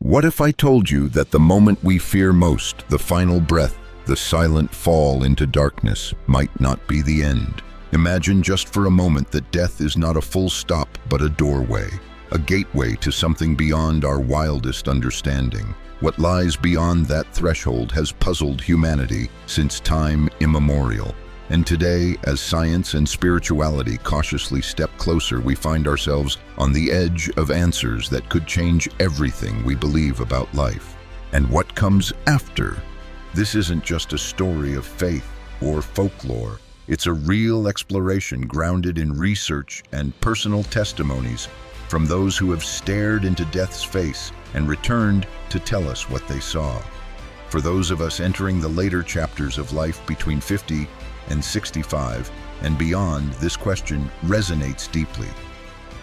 What if I told you that the moment we fear most, the final breath, the silent fall into darkness, might not be the end? Imagine just for a moment that death is not a full stop but a doorway, a gateway to something beyond our wildest understanding. What lies beyond that threshold has puzzled humanity since time immemorial. And today, as science and spirituality cautiously step closer, we find ourselves on the edge of answers that could change everything we believe about life. And what comes after? This isn't just a story of faith or folklore. It's a real exploration grounded in research and personal testimonies from those who have stared into death's face and returned to tell us what they saw. For those of us entering the later chapters of life between 50 and 65 and beyond, this question resonates deeply.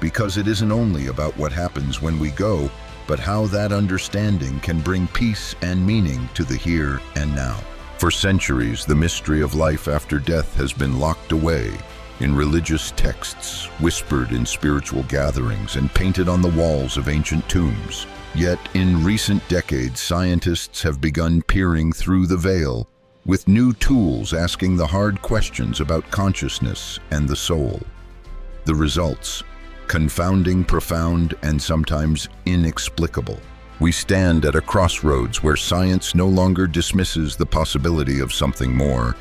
Because it isn't only about what happens when we go, but how that understanding can bring peace and meaning to the here and now. For centuries, the mystery of life after death has been locked away in religious texts, whispered in spiritual gatherings, and painted on the walls of ancient tombs. Yet, in recent decades, scientists have begun peering through the veil, with new tools asking the hard questions about consciousness and the soul. The results: confounding, profound, and sometimes inexplicable. We stand at a crossroads where science no longer dismisses the possibility of something more,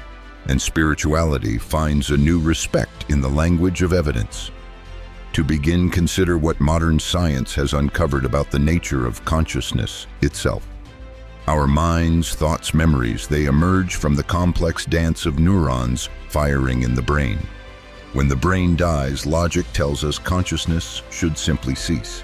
and spirituality finds a new respect in the language of evidence. To begin, consider what modern science has uncovered about the nature of consciousness itself. Our minds, thoughts, memories, they emerge from the complex dance of neurons firing in the brain. When the brain dies, logic tells us consciousness should simply cease.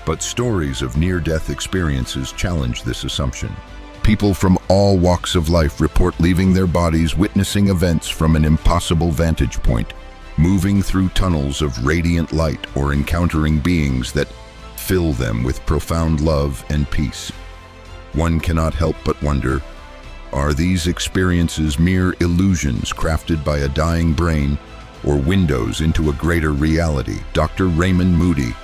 But stories of near-death experiences challenge this assumption. People from all walks of life report leaving their bodies, witnessing events from an impossible vantage point, moving through tunnels of radiant light, or encountering beings that fill them with profound love and peace. One cannot help but wonder, are these experiences mere illusions crafted by a dying brain, or windows into a greater reality? Dr. Raymond Moody,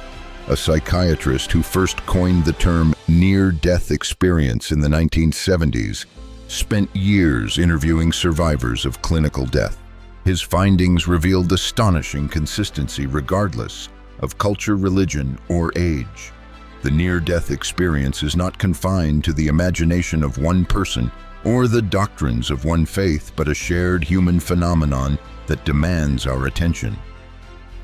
a psychiatrist who first coined the term near-death experience in the 1970s, spent years interviewing survivors of clinical death. His findings revealed astonishing consistency regardless of culture, religion, or age. The near-death experience is not confined to the imagination of one person or the doctrines of one faith, but a shared human phenomenon that demands our attention.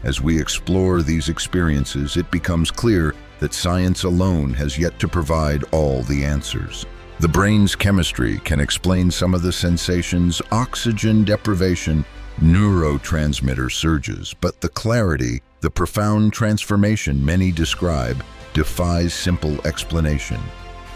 As we explore these experiences, it becomes clear that science alone has yet to provide all the answers. The brain's chemistry can explain some of the sensations: oxygen deprivation, neurotransmitter surges, but the clarity, the profound transformation many describe, defies simple explanation.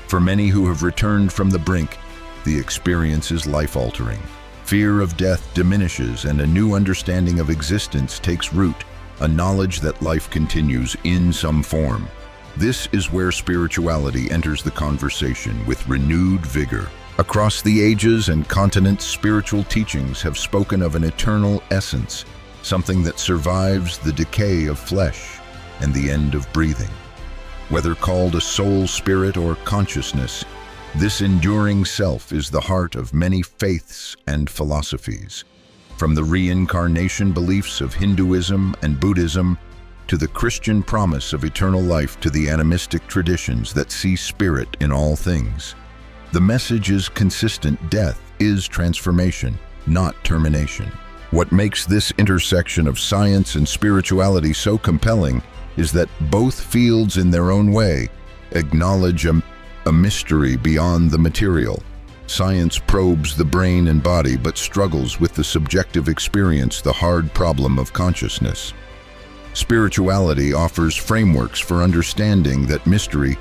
For many who have returned from the brink, the experience is life-altering. Fear of death diminishes and a new understanding of existence takes root, a knowledge that life continues in some form. This is where spirituality enters the conversation with renewed vigor. Across the ages and continents, spiritual teachings have spoken of an eternal essence, something that survives the decay of flesh and the end of breathing. Whether called a soul, spirit, or consciousness, this enduring self is the heart of many faiths and philosophies. From the reincarnation beliefs of Hinduism and Buddhism to the Christian promise of eternal life, to the animistic traditions that see spirit in all things, the message is consistent: death is transformation, not termination. What makes this intersection of science and spirituality so compelling is that both fields, in their own way, acknowledge a mystery beyond the material. Science probes the brain and body, but struggles with the subjective experience, the hard problem of consciousness. Spirituality offers frameworks for understanding that mystery,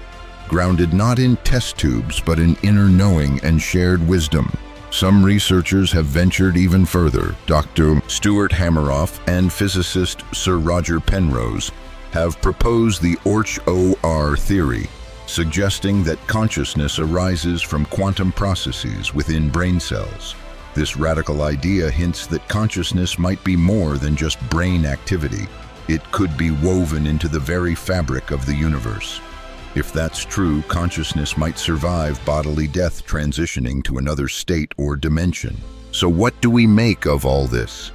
grounded not in test tubes, but in inner knowing and shared wisdom. Some researchers have ventured even further. Dr. Stuart Hameroff and physicist Sir Roger Penrose have proposed the OR theory, suggesting that consciousness arises from quantum processes within brain cells. This radical idea hints that consciousness might be more than just brain activity. It could be woven into the very fabric of the universe. If that's true, consciousness might survive bodily death, transitioning to another state or dimension. So what do we make of all this?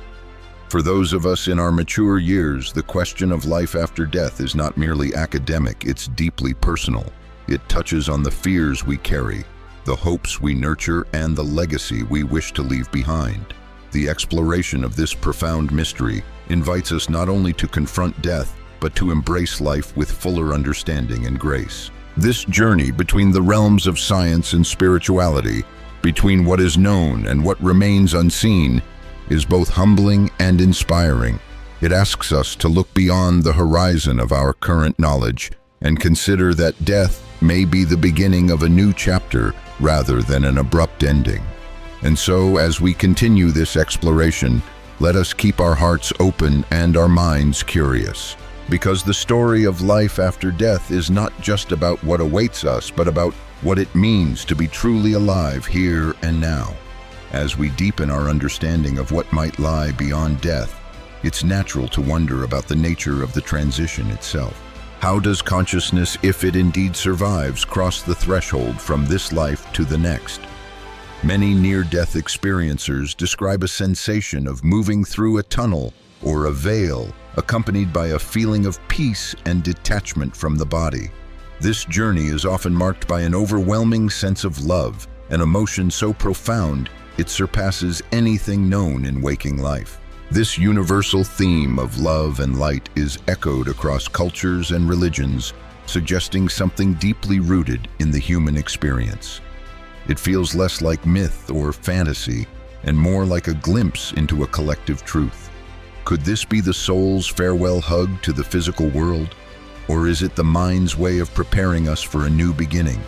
For those of us in our mature years, the question of life after death is not merely academic, it's deeply personal. It touches on the fears we carry, the hopes we nurture, and the legacy we wish to leave behind. The exploration of this profound mystery invites us not only to confront death, but to embrace life with fuller understanding and grace. This journey between the realms of science and spirituality, between what is known and what remains unseen, is both humbling and inspiring. It asks us to look beyond the horizon of our current knowledge and consider that death may be the beginning of a new chapter rather than an abrupt ending. And so, as we continue this exploration, let us keep our hearts open and our minds curious. Because the story of life after death is not just about what awaits us, but about what it means to be truly alive here and now. As we deepen our understanding of what might lie beyond death, it's natural to wonder about the nature of the transition itself. How does consciousness, if it indeed survives, cross the threshold from this life to the next? Many near-death experiencers describe a sensation of moving through a tunnel or a veil, accompanied by a feeling of peace and detachment from the body. This journey is often marked by an overwhelming sense of love, an emotion so profound it surpasses anything known in waking life. This universal theme of love and light is echoed across cultures and religions, suggesting something deeply rooted in the human experience. It feels less like myth or fantasy and more like a glimpse into a collective truth. Could this be the soul's farewell hug to the physical world? Or is it the mind's way of preparing us for a new beginning?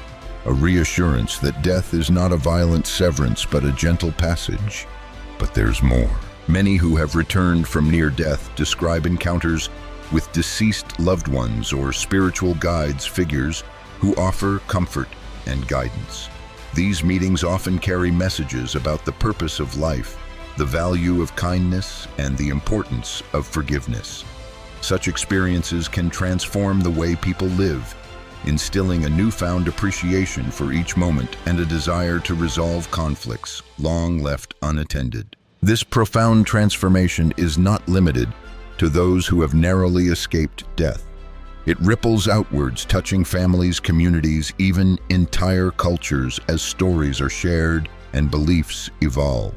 A reassurance that death is not a violent severance but a gentle passage. But there's more. Many who have returned from near death describe encounters with deceased loved ones or spiritual guides, figures who offer comfort and guidance. These meetings often carry messages about the purpose of life, the value of kindness, and the importance of forgiveness. Such experiences can transform the way people live, instilling a newfound appreciation for each moment and a desire to resolve conflicts long left unattended. This profound transformation is not limited to those who have narrowly escaped death. It ripples outwards, touching families, communities, even entire cultures as stories are shared and beliefs evolve.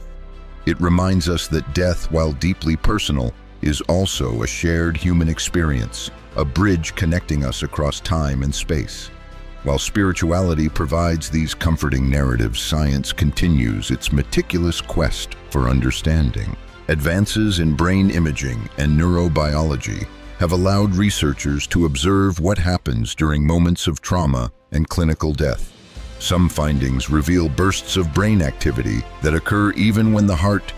It reminds us that death, while deeply personal, is also a shared human experience, a bridge connecting us across time and space. While spirituality provides these comforting narratives, science continues its meticulous quest for understanding. Advances in brain imaging and neurobiology have allowed researchers to observe what happens during moments of trauma and clinical death. Some findings reveal bursts of brain activity that occur even when the heart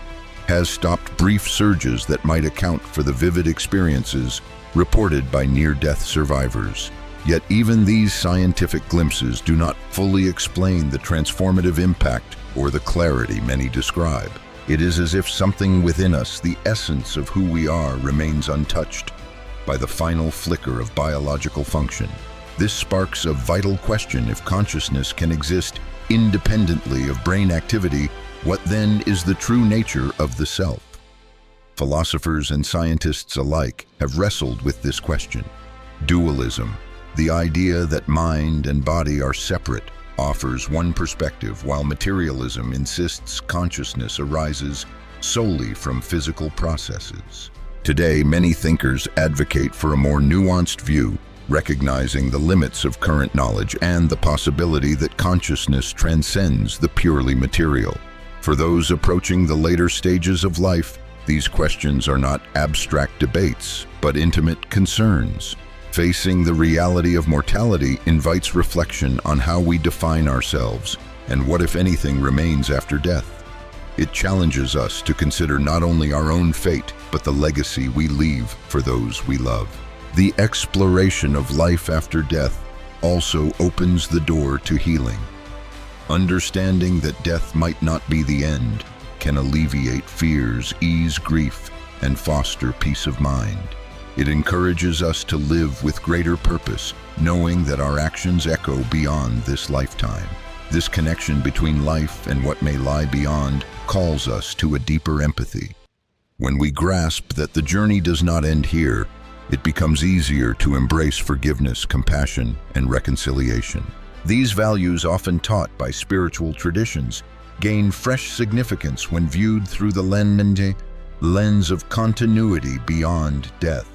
has stopped, brief surges that might account for the vivid experiences reported by near-death survivors. Yet even these scientific glimpses do not fully explain the transformative impact or the clarity many describe. It is as if something within us, the essence of who we are, remains untouched by the final flicker of biological function. This sparks a vital question: if consciousness can exist independently of brain activity, what then is the true nature of the self? Philosophers and scientists alike have wrestled with this question. Dualism, the idea that mind and body are separate, offers one perspective, while materialism insists consciousness arises solely from physical processes. Today, many thinkers advocate for a more nuanced view, recognizing the limits of current knowledge and the possibility that consciousness transcends the purely material. For those approaching the later stages of life, these questions are not abstract debates, but intimate concerns. Facing the reality of mortality invites reflection on how we define ourselves and what, if anything, remains after death. It challenges us to consider not only our own fate, but the legacy we leave for those we love. The exploration of life after death also opens the door to healing. Understanding that death might not be the end can alleviate fears, ease grief, and foster peace of mind. It encourages us to live with greater purpose, knowing that our actions echo beyond this lifetime. This connection between life and what may lie beyond calls us to a deeper empathy. When we grasp that the journey does not end here, it becomes easier to embrace forgiveness, compassion, and reconciliation. These values, often taught by spiritual traditions, gain fresh significance when viewed through the lens of continuity beyond death.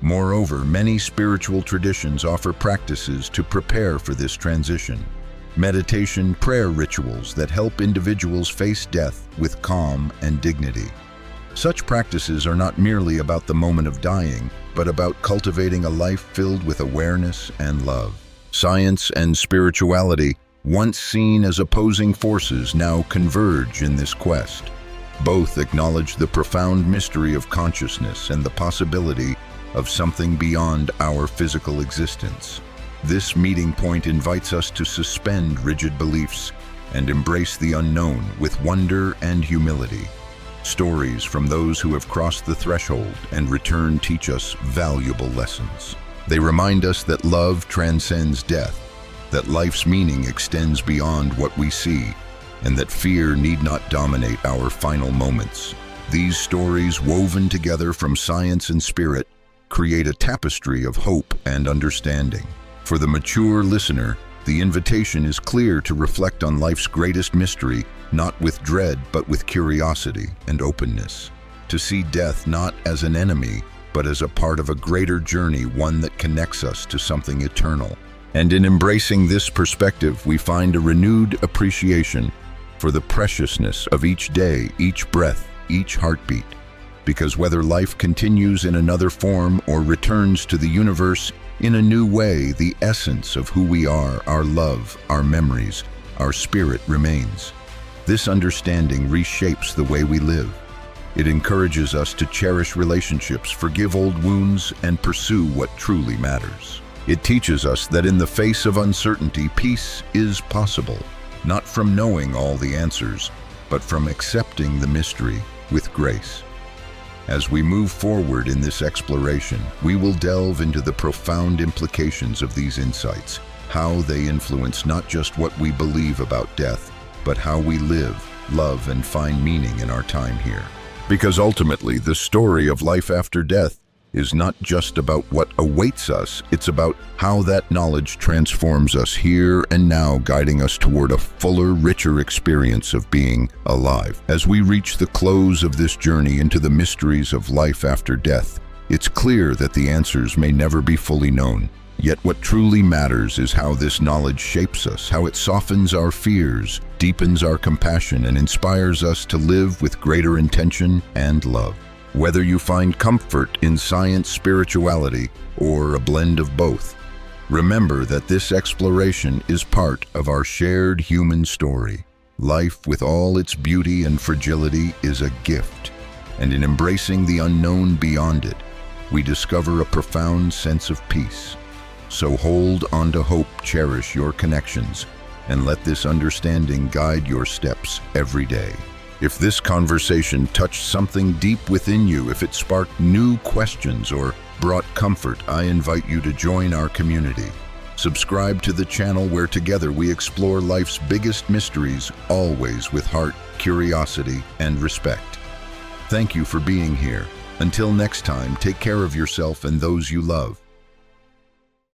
Moreover, many spiritual traditions offer practices to prepare for this transition. Meditation, prayer rituals that help individuals face death with calm and dignity. Such practices are not merely about the moment of dying, but about cultivating a life filled with awareness and love. Science and spirituality, once seen as opposing forces, now converge in this quest. Both acknowledge the profound mystery of consciousness and the possibility of something beyond our physical existence. This meeting point invites us to suspend rigid beliefs and embrace the unknown with wonder and humility. Stories from those who have crossed the threshold and returned teach us valuable lessons. They remind us that love transcends death, that life's meaning extends beyond what we see, and that fear need not dominate our final moments. These stories, woven together from science and spirit, create a tapestry of hope and understanding. For the mature listener, the invitation is clear to reflect on life's greatest mystery, not with dread, but with curiosity and openness. To see death not as an enemy, but as a part of a greater journey, one that connects us to something eternal. And in embracing this perspective, we find a renewed appreciation for the preciousness of each day, each breath, each heartbeat. Because whether life continues in another form or returns to the universe in a new way, the essence of who we are, our love, our memories, our spirit remains. This understanding reshapes the way we live. It encourages us to cherish relationships, forgive old wounds, and pursue what truly matters. It teaches us that in the face of uncertainty, peace is possible, not from knowing all the answers, but from accepting the mystery with grace. As we move forward in this exploration, we will delve into the profound implications of these insights, how they influence not just what we believe about death, but how we live, love, and find meaning in our time here. Because ultimately, the story of life after death is not just about what awaits us, it's about how that knowledge transforms us here and now, guiding us toward a fuller, richer experience of being alive. As we reach the close of this journey into the mysteries of life after death, it's clear that the answers may never be fully known. Yet what truly matters is how this knowledge shapes us, how it softens our fears, deepens our compassion, and inspires us to live with greater intention and love. Whether you find comfort in science, spirituality, or a blend of both, remember that this exploration is part of our shared human story. Life, with all its beauty and fragility, is a gift, and in embracing the unknown beyond it, we discover a profound sense of peace. So hold on to hope, cherish your connections, and let this understanding guide your steps every day. If this conversation touched something deep within you, if it sparked new questions or brought comfort, I invite you to join our community. Subscribe to the channel where together we explore life's biggest mysteries, always with heart, curiosity, and respect. Thank you for being here. Until next time, take care of yourself and those you love.